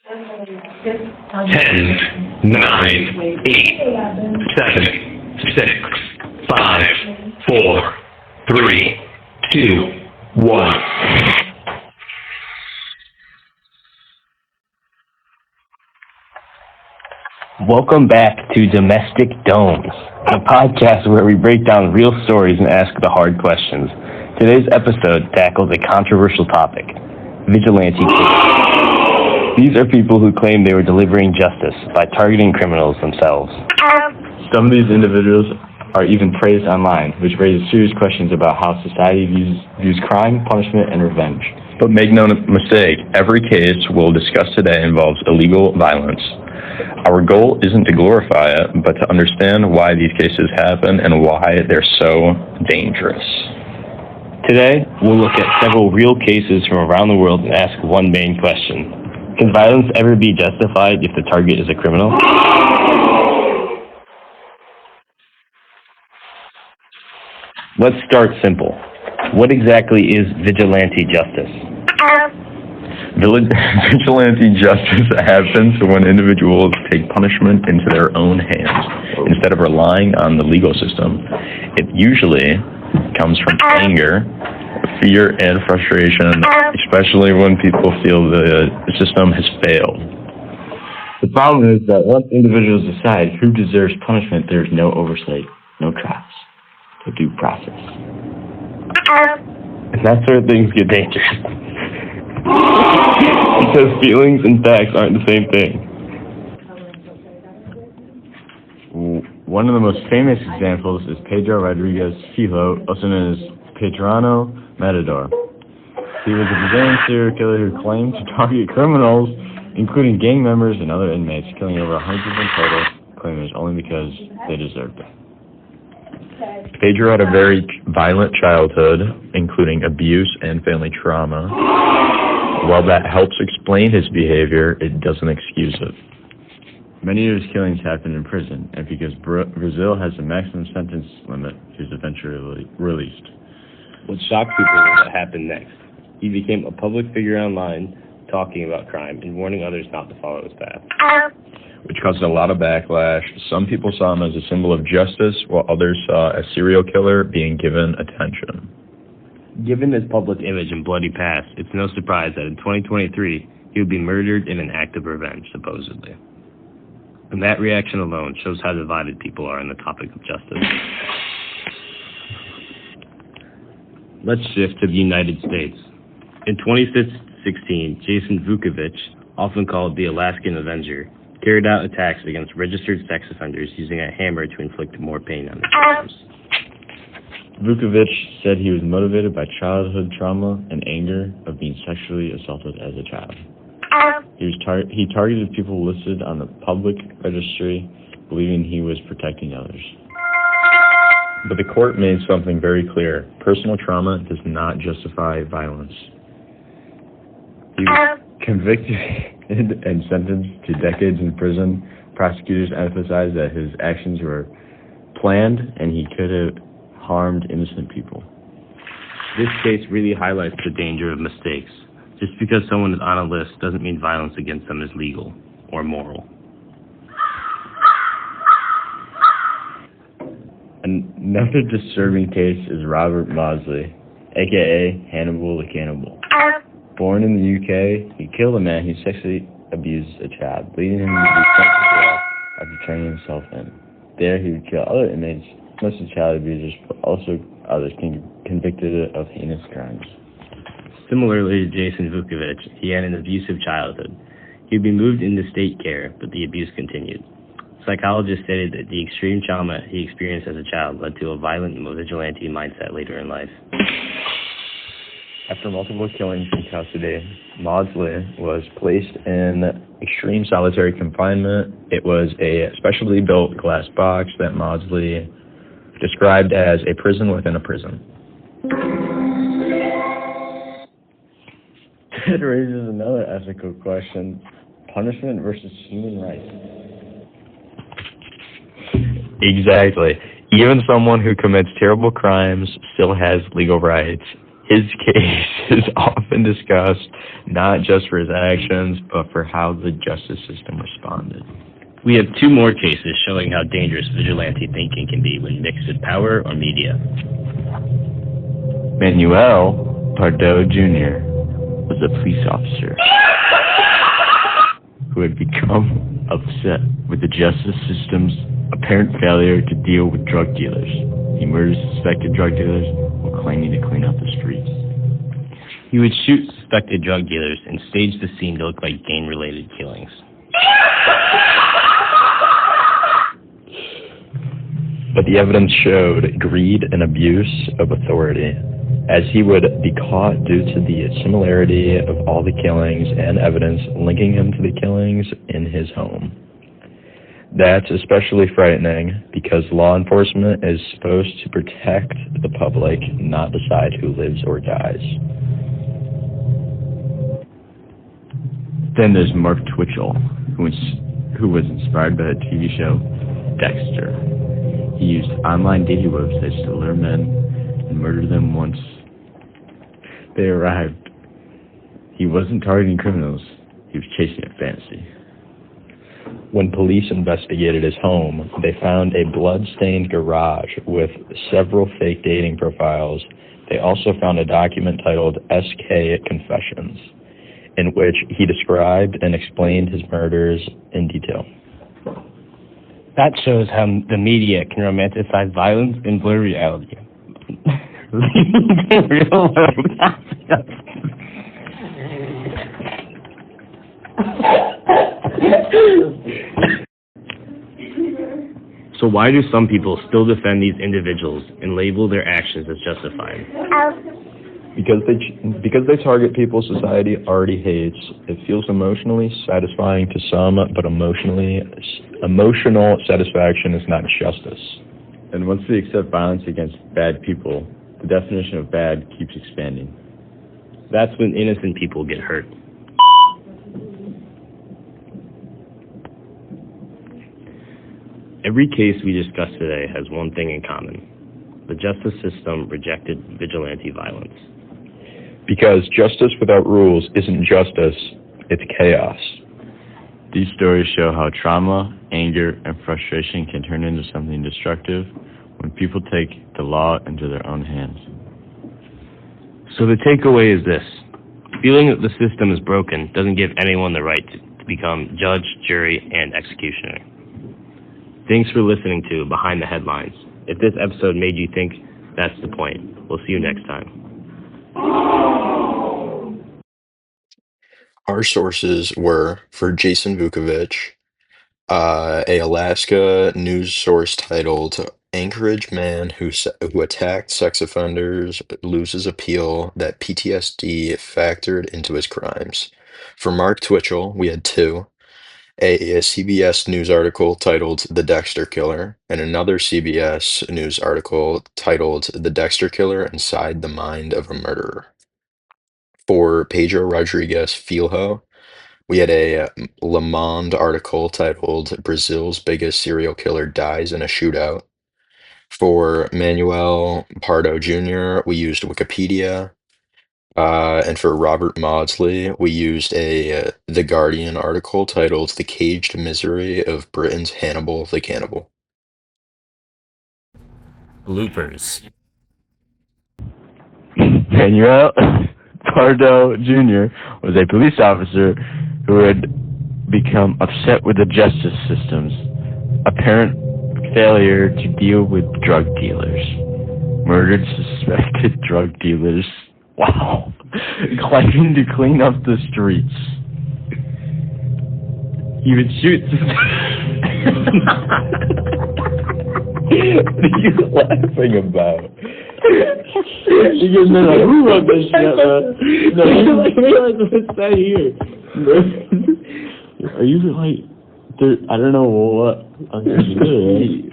10, 9, 8, 7, 6, 5, 4, 3, 2, 1. Welcome back to Domestic Domes, a podcast where we break down real stories and ask the hard questions. Today's episode tackles a controversial topic: vigilante killers. These are people who claim they were delivering justice by targeting criminals themselves. Some of these individuals are even praised online, which raises serious questions about how society views crime, punishment, and revenge. But make no mistake, every case we'll discuss today involves illegal violence. Our goal isn't to glorify it, but to understand why these cases happen and why they're so dangerous. Today, we'll look at several real cases from around the world and ask one main question: can violence ever be justified if the target is a criminal? Let's start simple. What exactly is vigilante justice? Vigilante justice happens when individuals take punishment into their own hands instead of relying on the legal system. It usually comes from anger, fear, and frustration, especially when people feel the system has failed. The problem is that once individuals decide who deserves punishment, there is no oversight, no trials, no due process. And that's where things get dangerous. Because feelings and facts aren't the same thing. One of the most famous examples is Pedro Rodriguez Filho, also known as Pedrano Matador. He was a Brazilian serial killer who claimed to target criminals, including gang members and other inmates, killing over 100 in total, claiming it was only because they deserved it. Pedro had a very violent childhood, including abuse and family trauma. While that helps explain his behavior, it doesn't excuse it. Many of his killings happened in prison, and because Brazil has a maximum sentence limit, he was eventually released. What shocked people was what happened next. He became a public figure online, talking about crime and warning others not to follow his path. Which caused a lot of backlash. Some people saw him as a symbol of justice, while others saw a serial killer being given attention. Given his public image and bloody past, it's no surprise that in 2023, he would be murdered in an act of revenge, supposedly. And that reaction alone shows how divided people are on the topic of justice. Let's shift to the United States. In 2016, Jason Vukovic, often called the Alaskan Avenger, carried out attacks against registered sex offenders using a hammer to inflict more pain on their victims. Vukovic said he was motivated by childhood trauma and anger of being sexually assaulted as a child. He targeted people listed on the public registry, believing he was protecting others. But the court made something very clear. Personal trauma does not justify violence. He was convicted and sentenced to decades in prison. Prosecutors emphasized that his actions were planned and he could have harmed innocent people. This case really highlights the danger of mistakes. Just because someone is on a list doesn't mean violence against them is legal or moral. Another disturbing case is Robert Maudsley, aka Hannibal the Cannibal. Born in the UK, he killed a man who sexually abused a child, leading him to be sent to jail after turning himself in. There, he would kill other inmates, mostly child abusers, but also others convicted of heinous crimes. Similarly to Jason Vukovic, he had an abusive childhood. He would be moved into state care, but the abuse continued. Psychologists stated that the extreme trauma he experienced as a child led to a violent vigilante mindset later in life. After multiple killings in custody, Maudsley was placed in extreme solitary confinement. It was a specially built glass box that Maudsley described as a prison within a prison. It raises another ethical question: punishment versus human rights. Exactly. Even someone who commits terrible crimes still has legal rights. His case is often discussed not just for his actions, but for how the justice system responded. We have 2 more cases showing how dangerous vigilante thinking can be when mixed with power or media. Manuel Pardo Jr. was a police officer who had become upset with the justice system's apparent failure to deal with drug dealers. He murdered suspected drug dealers while claiming to clean up the streets. He would shoot suspected drug dealers and stage the scene to look like gang-related killings. But the evidence showed greed and abuse of authority, as he would be caught due to the similarity of all the killings and evidence linking him to the killings in his home. That's especially frightening because law enforcement is supposed to protect the public, not decide who lives or dies. Then there's Mark Twitchell, who was inspired by the TV show Dexter. He used online dating websites to lure men and murder them once they arrived. He wasn't targeting criminals, he was chasing a fantasy. When police investigated his home, they found a blood-stained garage with several fake dating profiles. They also found a document titled SK Confessions, in which he described and explained his murders in detail. That shows how the media can romanticize violence and blur reality. So why do some people still defend these individuals and label their actions as justified? Because they target people society already hates. It feels emotionally satisfying to some, but emotional satisfaction is not justice. And once we accept violence against bad people, the definition of bad keeps expanding. That's when innocent people get hurt. Every case we discussed today has one thing in common. The justice system rejected vigilante violence. Because justice without rules isn't justice, it's chaos. These stories show how trauma, anger, and frustration can turn into something destructive when people take the law into their own hands. So the takeaway is this. Feeling that the system is broken doesn't give anyone the right to become judge, jury, and executioner. Thanks for listening to Behind the Headlines. If this episode made you think, that's the point. We'll see you next time. Our sources were for Jason Vukovich, a Alaska news source titled "Anchorage Man who attacked sex offenders loses appeal that PTSD factored into his crimes." For Mark Twitchell, we had 2. A CBS News article titled "The Dexter Killer" and another CBS News article titled "The Dexter Killer Inside the Mind of a Murderer." For Pedro Rodriguez Filho, we had a Le Monde article titled "Brazil's Biggest Serial Killer Dies in a Shootout." For Manuel Pardo Jr., we used Wikipedia. And for Robert Maudsley, we used a The Guardian article titled "The Caged Misery of Britain's Hannibal the Cannibal." Bloopers. Manuel Pardo Jr. was a police officer who had become upset with the justice system's apparent failure to deal with drug dealers. Murdered suspected drug dealers. Wow. Claiming to clean up the streets. He would shoot. What are you laughing about? Because they're like, who wrote this shit, man? No, you're like, what's that here? Are you like, I don't know what I'm going to do.